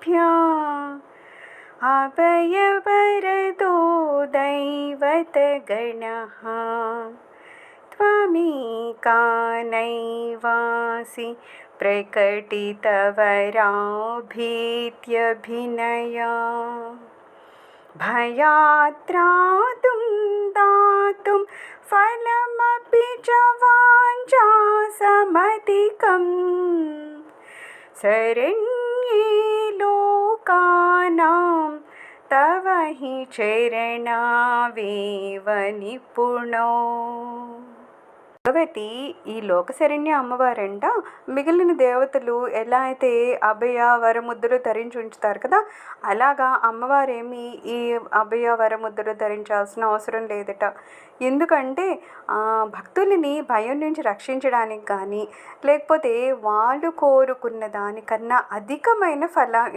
विद्या अभयवरदो दैवतगणः त्वमेका नैवासि प्रकटितवराभीत्यभिनया भयात्रातुं दातुं फलमपि च वाञ्छासमधिकम् शरण्ये लोकानां तव हि चरणावेव निपुणो భగవతి ఈ లోకశరణ్య అమ్మవారంట మిగిలిన దేవతలు ఎలా అయితే అభయ వరముద్రలు ధరించి ఉంచుతారు కదా, అలాగా అమ్మవారేమి ఈ అభయ వరముద్రలు ధరించాల్సిన అవసరం లేదట. ఎందుకంటే భక్తులని భయం నుంచి రక్షించడానికి కానీ లేకపోతే వాళ్ళు కోరుకున్న దానికన్నా అధికమైన